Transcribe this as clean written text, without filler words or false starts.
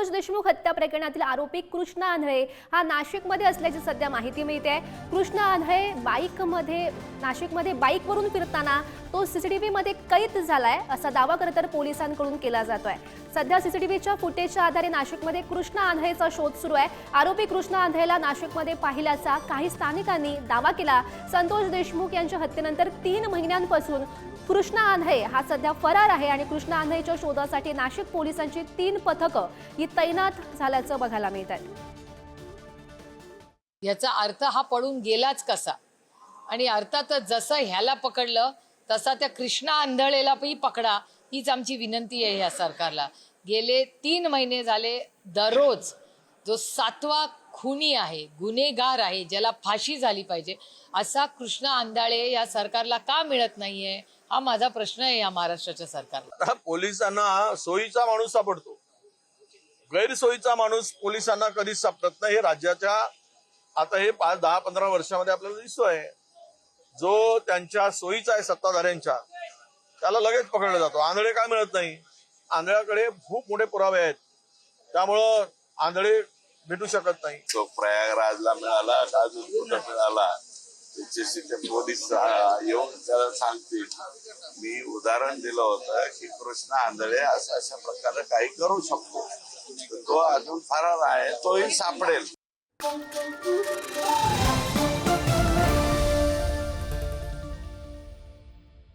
संतोष देशमुख हत्या प्रकरणातील आरोपी कृष्णा आंधळे हा नाशिकमध्ये असल्याची सध्या माहिती मिळते। कृष्णा आंधळे नाशिकमध्ये बाईकवरून फिरताना तो सीसीटीव्हीमध्ये कैद झालाय असा दावा खरं तर पोलिसांकडून केला जातोय। सध्या सीसीटीव्हीच्या फुटेजच्या आधारे नाशिकमध्ये कृष्णा आंधळेचा शोध सुरू आहे। आरोपी कृष्णा आंधळेला नाशिकमध्ये पाहिल्याचा काही स्थानिकांनी दावा केला। संतोष देशमुख यांच्या हत्येनंतर 3 महिन्यांपासून कृष्णा आंधळे हा सध्या फरार आहे आणि कृष्णा आंधळेच्या शोधासाठी नाशिक पोलिसांची 3 पथकं ही तैनात झाल्याचं बघायला मिळत आहे। याचा अर्थ हा पडून गेलाच कसा आणि अर्थातच जसं ह्याला पकडलं तसा त्या कृष्णा आंधळेलाही पकडा हीच आमची विनंती आहे या सरकारला। गेले 3 महिने झाले दररोज जो 7वा खुनी आहे, गुन्हेगार आहे, ज्याला फाशी झाली पाहिजे असा कृष्णा आंधळे या सरकारला का मिळत नाहीये हा माझा प्रश्न आहे या महाराष्ट्राच्या सरकारला। पोलिसांना सोयीचा माणूस सापडतो, गैरसोयीचा माणूस पोलिसांना कधीच सापडत नाही। हे राज्याच्या आता हे 10-15 वर्षामध्ये आपल्याला दिसतोय। जो त्यांच्या सोयीचा आहे सत्ताधाऱ्यांच्या त्याला लगेच पकडला जातो। आंधळे काय मिळत नाही, आंधळ्याकडे खूप मोठे पुरावे आहेत, त्यामुळं आंधळे भेटू शकत नाही। तो प्रयागराजला मिळाला, अजून कुठं मिळाला त्याच्याशी ते पोलीस येऊन त्याला सांगतील। मी उदाहरण दिलं होतं की कृष्णा आंधळे अशा प्रकारे काही करू शकतो, तो अजून फरार आहे, तोही सापडेल।